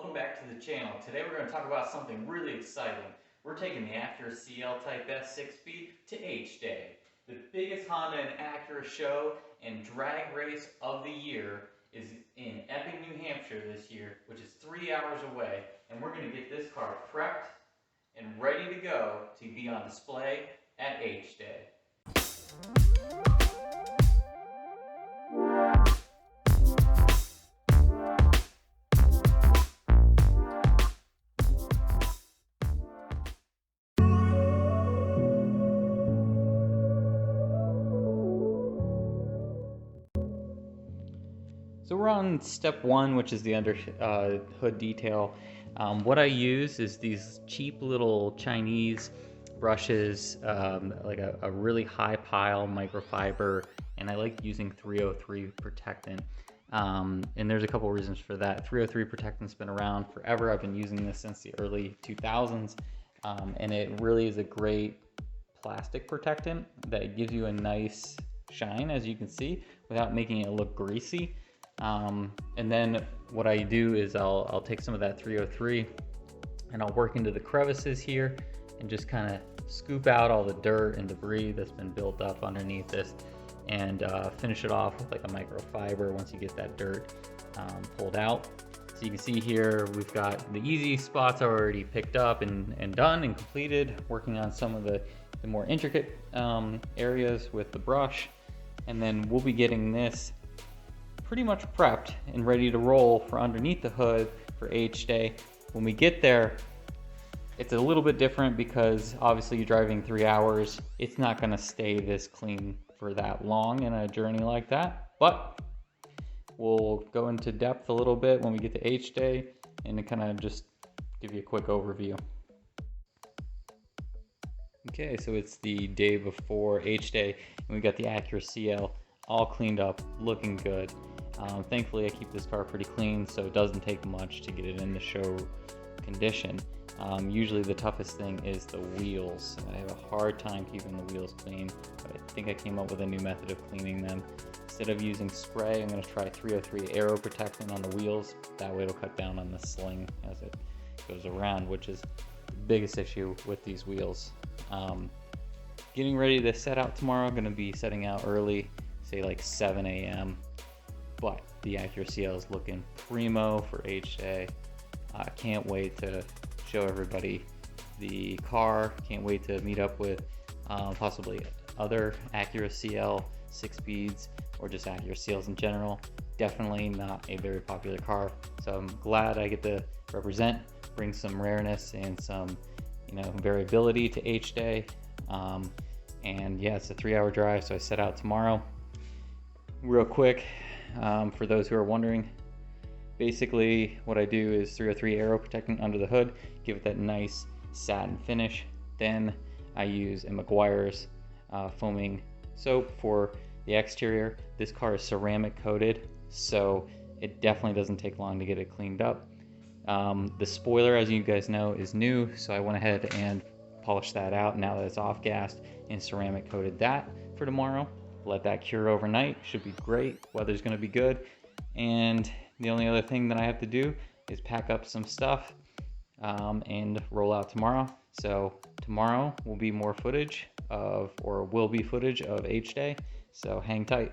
welcome back to the channel. Today we're going to talk about something really exciting. We're taking the Acura CL Type-S 6-speed to HDAY. The biggest Honda and Acura show and drag race of the year is in Epping, New Hampshire this year, which is 3 hours away, and we're going to get this car prepped and ready to go to be on display at HDAY. So we're on step one, which is the under hood detail. What I use is these cheap little Chinese brushes, like a really high pile microfiber, and I like using 303 protectant. And there's a couple reasons for that. 303 protectant's been around forever. I've been using this since the early 2000s, and it really is a great plastic protectant that gives you a nice shine, as you can see, without making it look greasy. And then what I do is I'll take some of that 303 and I'll work into the crevices here and just kind of scoop out all the dirt and debris that's been built up underneath this, and finish it off with like a microfiber once you get that dirt pulled out. So you can see here we've got the easy spots already picked up and done and completed, working on some of the more intricate areas with the brush, and then we'll be getting this pretty much prepped and ready to roll for underneath the hood for HDAY. When we get there, it's a little bit different because obviously you're driving 3 hours. It's not gonna stay this clean for that long in a journey like that, but we'll go into depth a little bit when we get to HDAY and kind of just give you a quick overview. Okay, so it's the day before HDAY and we got the Acura CL all cleaned up, looking good. Thankfully I keep this car pretty clean, so it doesn't take much to get it in the show condition. Usually the toughest thing is the wheels. I have a hard time keeping the wheels clean, but I think I came up with a new method of cleaning them. Instead of using spray, I'm going to try 303 aero protectant on the wheels. That way it'll cut down on the sling as it goes around, which is the biggest issue with these wheels. Getting ready to set out tomorrow. I'm going to be setting out early, say like 7 a.m. But the Acura CL is looking primo for HDAY. I can't wait to show everybody the car. Can't wait to meet up with possibly other Acura CL 6-speeds or just Acura CLs in general. Definitely not a very popular car, so I'm glad I get to represent, bring some rareness and some, variability to HDAY. And yeah, it's a 3-hour drive, so I set out tomorrow. Real quick, for those who are wondering, basically what I do is 303 aero protectant under the hood, give it that nice satin finish. Then I use a McGuire's foaming soap for the exterior. This car is ceramic coated, so it definitely doesn't take long to get it cleaned up. The spoiler, as you guys know, is new, so I went ahead and polished that out now that it's off gassed and ceramic coated that for tomorrow. Let that cure overnight. Should be great. Weather's going to be good. And the only other thing that I have to do is pack up some stuff and roll out tomorrow. So tomorrow will be more footage of HDAY. So hang tight.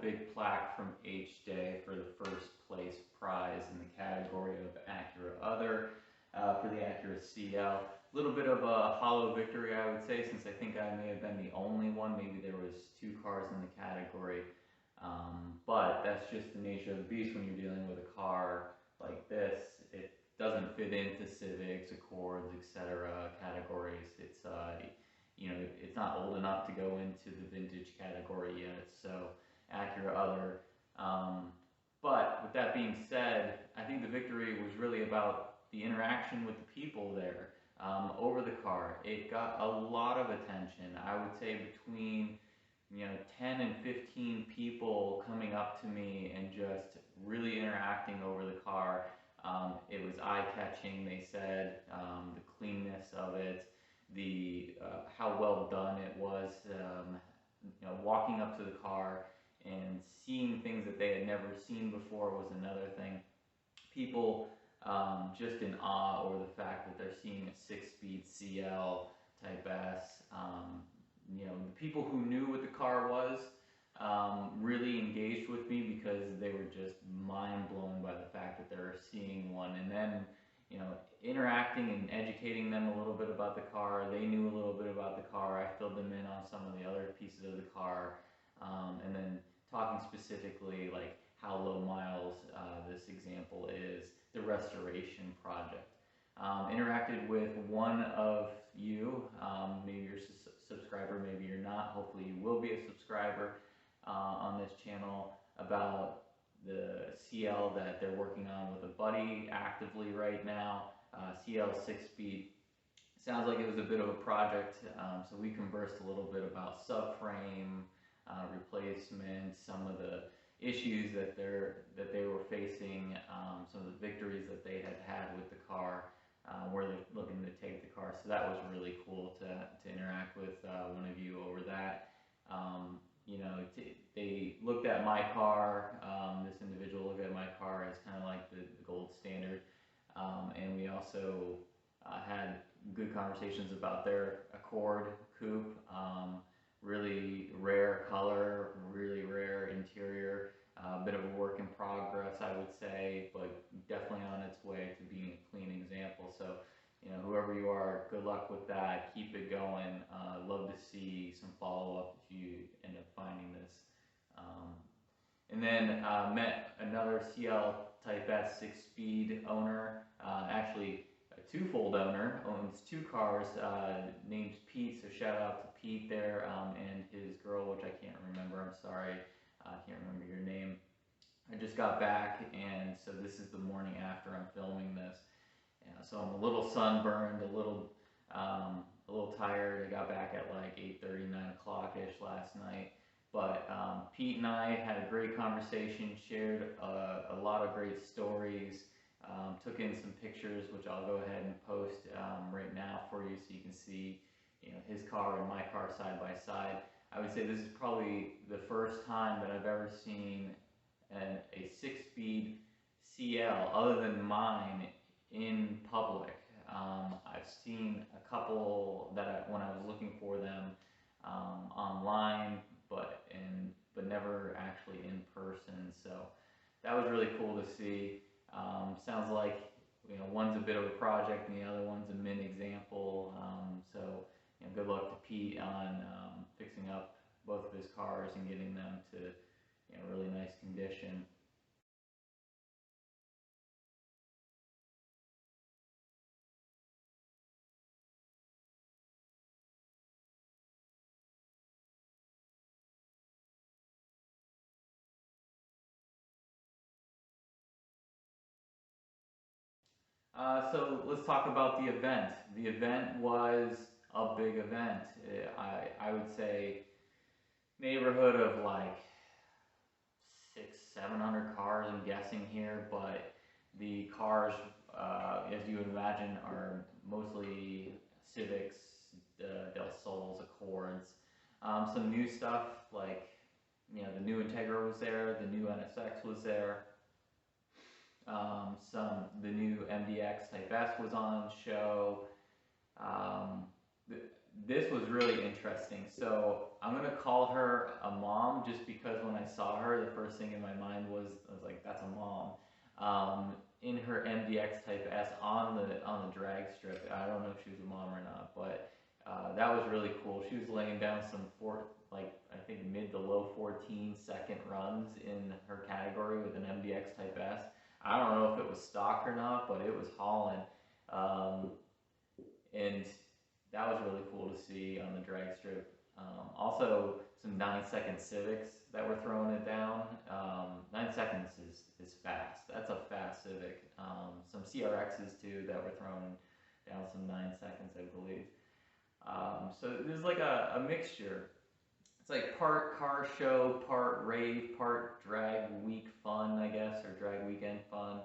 big plaque from HDAY for the first place prize in the category of Acura Other for the Acura CL. A little bit of a hollow victory, I would say, since I think I may have been the only one. Maybe there was 2 cars in the category, but that's just the nature of the beast when you're dealing with a car like this. It doesn't fit into Civics, Accords, etc. categories. It's it's not old enough to go into the vintage category yet. So Acura Other. But with that being said, I think the victory was really about the interaction with the people there over the car. It got a lot of attention. I would say between 10 and 15 people coming up to me and just really interacting over the car. It was eye-catching, they said, the cleanness of it, the how well done it was, walking up to the car and seeing things that they had never seen before was another thing. People just in awe over the fact that they're seeing a 6-speed CL Type-S. The people who knew what the car was really engaged with me because they were just mind blown by the fact that they were seeing one. And then, interacting and educating them a little bit about the car. They knew a little bit about the car. I filled them in on some of the other pieces of the car. And then talking specifically like how low miles this example is, the restoration project. Interacted with one of you, maybe you're a subscriber, maybe you're not, hopefully you will be a subscriber on this channel, about the CL that they're working on with a buddy actively right now, CL 6-speed. Sounds like it was a bit of a project, so we conversed a little bit about subframe replacement, some of the issues that they were facing, some of the victories that they had had with the car, where they're looking to take the car. So that was really cool to interact with one of you over that. They looked at my car, this individual looked at my car as kind of like the gold standard, and we also had good conversations about their Accord coupe. Really rare color, really rare interior, a bit of a work in progress, I would say, but definitely on its way to being a clean example. So, whoever you are, good luck with that. Keep it going. Love to see some follow-up if you end up finding this. And then met another CL Type-S 6-speed owner, actually a twofold owner, owns 2 cars, named Pete, so shout out to Pete there, and his girl, which I can't remember, I'm sorry, I can't remember your name. I just got back, and so this is the morning after I'm filming this. So I'm a little sunburned, a little tired. I got back at like 8:30, 9 o'clock-ish last night. But Pete and I had a great conversation, shared a lot of great stories, took in some pictures, which I'll go ahead and post right now for you so you can see his car and my car side by side. I would say this is probably the first time that I've ever seen a 6-speed CL other than mine in public. I've seen a couple that when I was looking for them online, but never actually in person. So that was really cool to see. Sounds like one's a bit of a project and the other one's a mint example. So good luck to Pete on fixing up both of his cars and getting them to really nice condition. So let's talk about the event. The event was a big event. I would say neighborhood of like 600-700 cars, I'm guessing here, but the cars, as you would imagine, are mostly Civics, Del Sols, Accords. Some new stuff like the new Integra was there, the new NSX was there. The new MDX Type-S was on show. this was really interesting. So I'm gonna call her a mom just because when I saw her, the first thing in my mind was I was like, that's a mom. In her MDX Type S on the drag strip. I don't know if she was a mom or not, but that was really cool. She was laying down some like I think mid to low 14-second runs in her category with an MDX Type S. I don't know if it was stock or not, but it was hauling. And that was really cool to see on the drag strip. Also, some 9-second Civics that were throwing it down. 9 seconds is fast. That's a fast Civic. Some CRXs too that were throwing down some 9 seconds, I believe. So there's like a mixture. It's like part car show, part rave, part drag week fun, I guess, or drag weekend fun.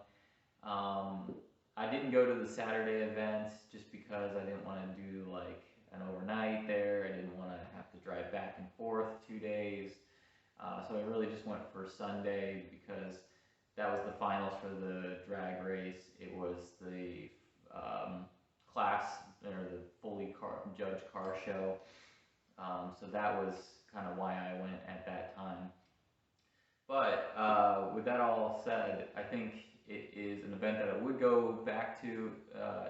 I didn't go to the Saturday events just because I didn't want to do like an overnight there. I didn't want to have to drive back and forth 2 days. So I really just went for Sunday because that was the finals for the drag race. It was the class or the fully judged car show. So that was kind of why I went at that time. But with that all said, I think it is an event that I would go back to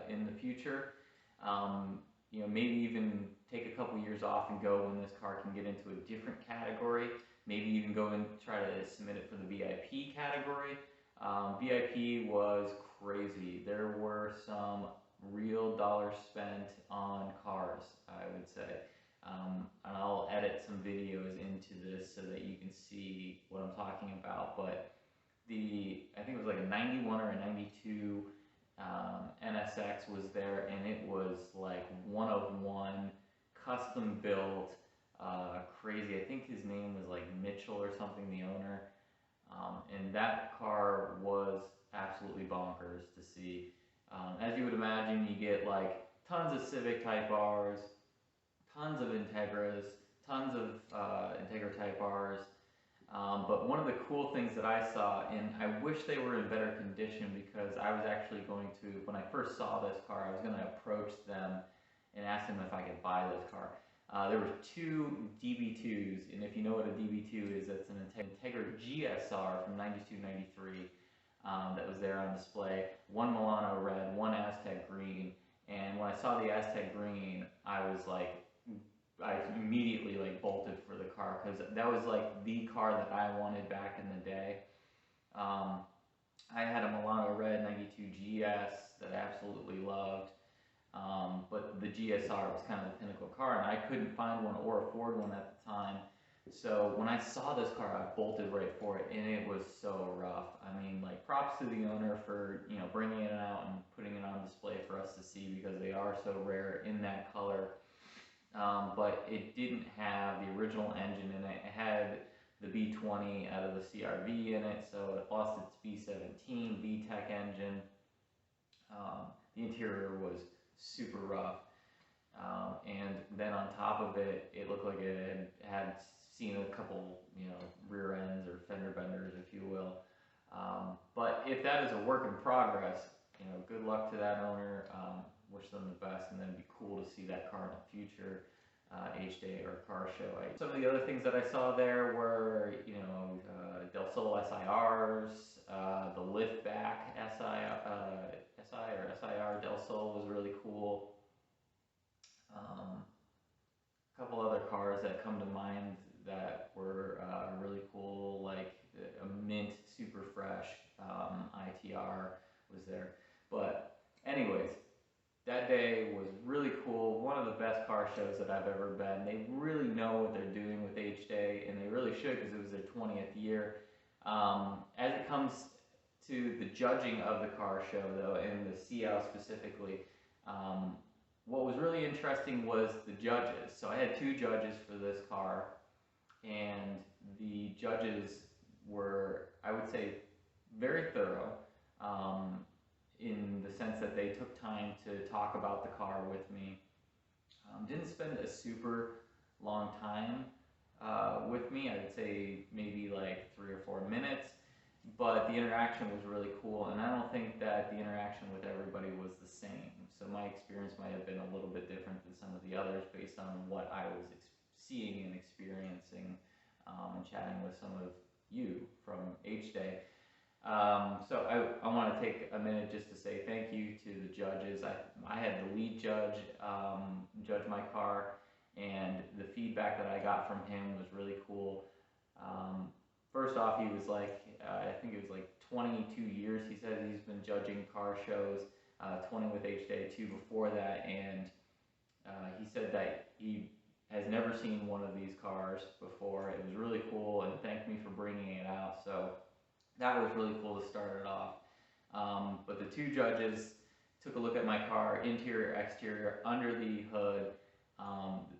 in the future. You know, maybe even take a couple years off and go when this car can get into a different category. Maybe even go and try to submit it for the VIP category. VIP was crazy. There were some real dollars spent on cars, I would say. And I'll edit some videos into this so that you can see what I'm talking about. But I think it was like a 91 or a 92 NSX was there, and it was like one of one, custom built, crazy. I think his name was like Mitchell or something, the owner. And that car was absolutely bonkers to see. As you would imagine, you get like tons of Civic Type Rs, tons of Integras, tons of Integra Type Rs. But one of the cool things that I saw, and I wish they were in better condition because I was actually going to, when I first saw this car, I was going to approach them and ask them if I could buy this car. There were two DB2s, and if you know what a DB2 is, it's an Integra GSR from 92-93 that was there on display. One Milano red, one Aztec green, and when I saw the Aztec green, I immediately like bolted for the car because that was like the car that I wanted back in the day. I had a Milano red 92 GS that I absolutely loved. But the GSR was kind of the pinnacle car, and I couldn't find one or afford one at the time. So when I saw this car, I bolted right for it, and it was so rough. I mean, like, props to the owner for, you know, bringing it out and putting it on display for us to see because they are so rare in that color. But it didn't have the original engine in it. It had the B20 out of the CRV in it, so it lost its B17 VTEC engine. The interior was super rough, and then on top of it, it looked like it had seen a couple, you know, rear ends or fender benders, if you will. But if that is a work in progress, you know, good luck to that owner. Wish them the best, and then it'd be cool to see that car in the future HDAY or car show. Some of the other things that I saw there were, you know, Del Sol SIRs, the liftback SIR Del Sol was really cool. A couple other cars that come to mind that were really cool, like a mint super fresh ITR was there. But anyways, that day was really cool. One of the best car shows that I've ever been. They really know what they're doing with HDAY, and they really should because it was their 20th year. As it comes to the judging of the car show, though, and the CL specifically, what was really interesting was the judges. So I had two judges for this car, and the judges were, I would say, very thorough. In the sense that they took time to talk about the car with me. Didn't spend a super long time with me. I would say maybe like 3 or 4 minutes, but but the interaction was really cool, and I don't think that the interaction with everybody was the same. So my experience might have been a little bit different than some of the others based on what I was seeing and experiencing, and chatting with some of you from HDAY. So I want to take a minute just to say thank you to the judges. I had the lead judge judge my car, and the feedback that I got from him was really cool. First off, he was like, I think it was like 22 years he said he's been judging car shows, 20 with HDAY, 2 before that, and he said that he has never seen one of these cars before. It was really cool, and thanked me for bringing it out. So that was really cool to start it off. But the 2 judges took a look at my car, interior, exterior, under the hood.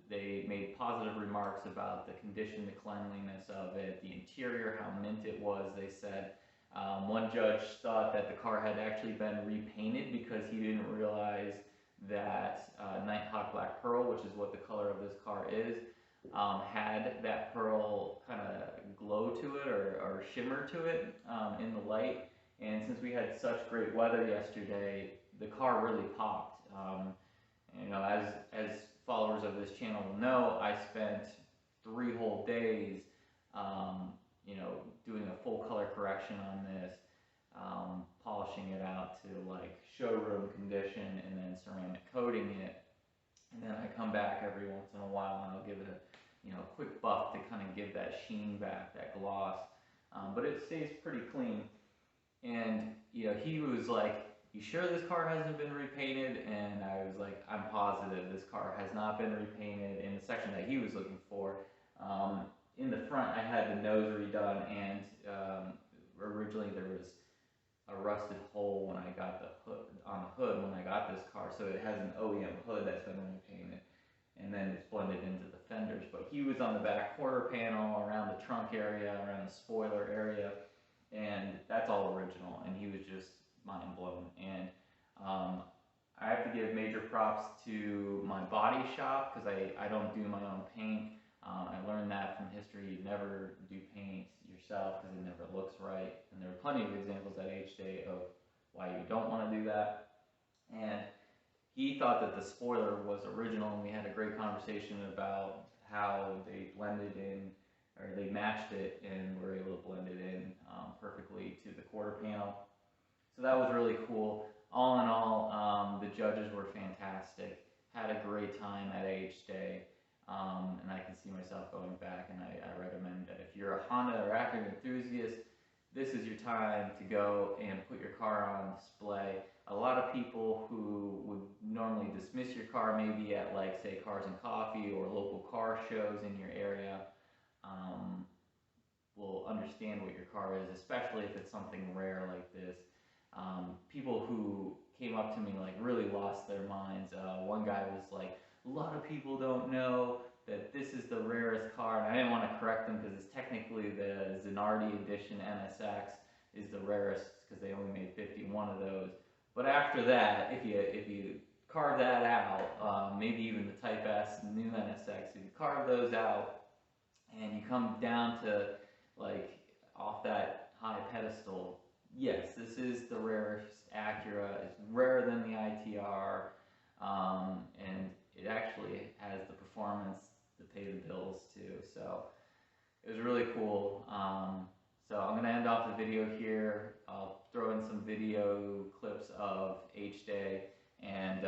They made positive remarks about the condition, the cleanliness of it, the interior, how mint it was, they said. One judge thought that the car had actually been repainted because he didn't realize that Nighthawk Black Pearl, which is what the color of this car is, had that pearl kind of glow to it or shimmer to it in the light. And since we had such great weather yesterday, the car really popped. You know, as followers of this channel will know, I spent 3 whole days, you know, doing a full color correction on this, polishing it out to like showroom condition, and then ceramic coating it. And then I come back every once in a while and I'll give it a, you know, quick buff to kind of give that sheen back, that gloss. But it stays pretty clean. And you know, he was like, "You sure this car hasn't been repainted?" And I was like, "I'm positive this car has not been repainted." In the section that he was looking for, in the front I had the nose redone, and originally there was a rusted hole when I got the hood on the hood when I got this car, so it has an OEM hood that's been repainted, and then it's blended into the fenders. But he was on the back quarter panel, around the trunk area, around the spoiler area, and that's all original, and he was just mind blown. And I have to give major props to my body shop, because I don't do my own paint. I learned that from history. You never do paint yourself because it never looks right, and there are plenty of examples at HDAY of why you don't want to do that. And he thought that the spoiler was original, and we had a great conversation about how they blended in, or they matched it, and were able to blend it in perfectly to the quarter panel. So that was really cool. All in all, the judges were fantastic. Had a great time at HDAY, and I can see myself going back, and I recommend that if you're a Honda or Acura enthusiast, this is your time to go and put your car on display. A lot of people who would normally dismiss your car, maybe at like say Cars and Coffee or local car shows in your area, will understand what your car is, especially if it's something rare like this. People who came up to me like really lost their minds. One guy was like, "A lot of people don't know that this is the rarest car," and I didn't want to correct him because it's technically the Zanardi Edition NSX is the rarest, because they only made 51 of those. But after that, if you carve that out, maybe even the Type-S new NSX, if you carve those out and you come down to like off that high pedestal, yes, this is the rarest Acura. It's rarer than the ITR, and it actually has the performance to pay the bills too. So it was really cool. So I'm gonna end off the video here. I'll throw in some video clips of HDAY, and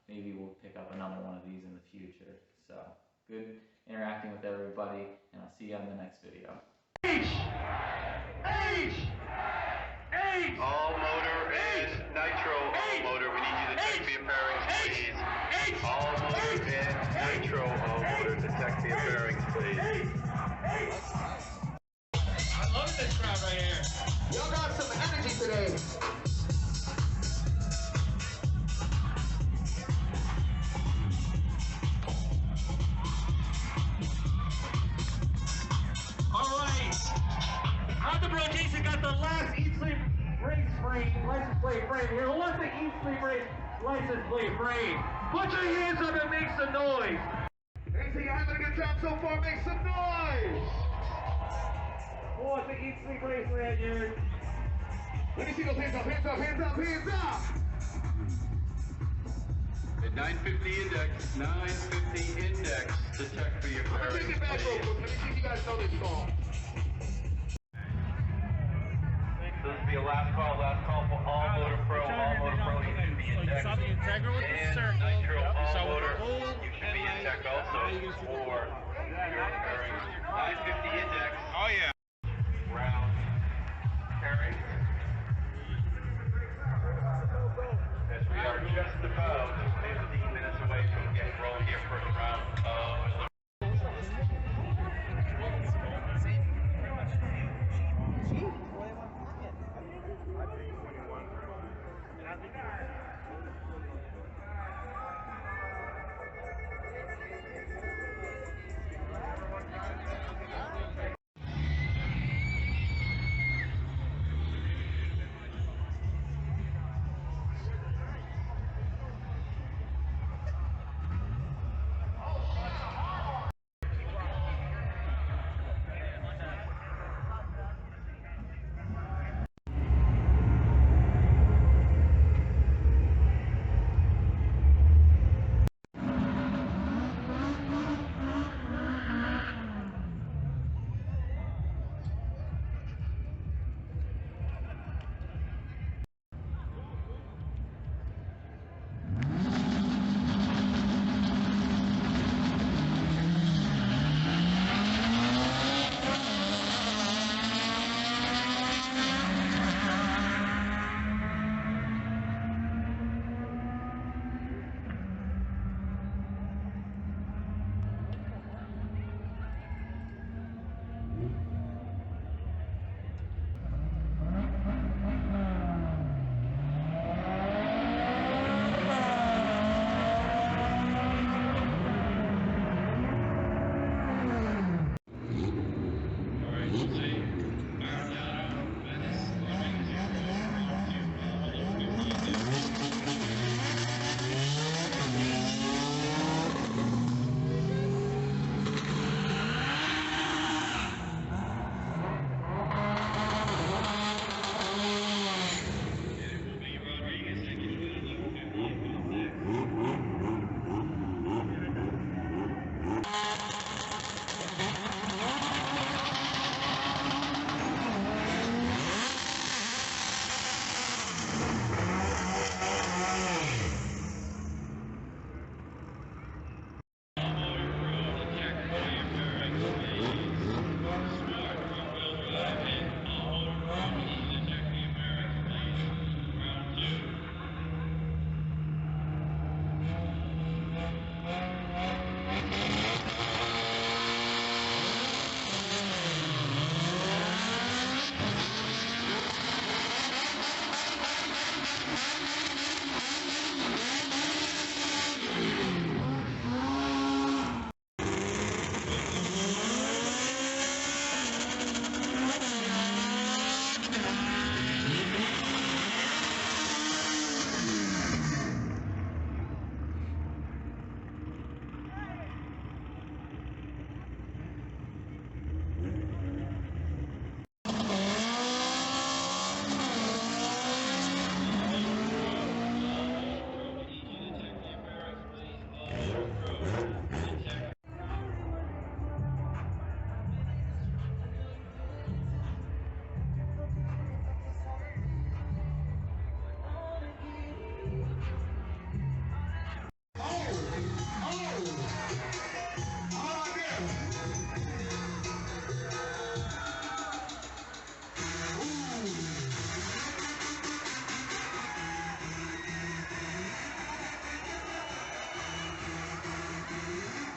maybe we'll pick up another one of these in the future. So good interacting with everybody, and I'll see you on the next video. All motor and nitro, all motor. We need you to check for your bearings, please. All motor and nitro, all motor to check for your bearings, please. I love this crowd right here. Y'all got some energy today. All right. Honda Bro Jason got the last Eat Sleep race frame, license plate frame here. Who wants the Eat Sleep race license plate frame? Put your hands up and make some noise. Hey, so you're having a good time so far, make some noise. Who wants the Eat Sleep race right here? Let me see those hands up, hands up, hands up, hands up. At 950 index, 950 index, detect for your I'm gonna take it back real quick. Let me see if you guys know this song. So this will be a last call for all Motor Pro, you should be in So you saw the Integra with the circle, Nitro you All saw with Motor, the full you should be in headlight, tech also now you can see the for your bearings. 950 index, Oh yeah. round, carry. As we are just about 15 minutes away from getting rolling here, first round of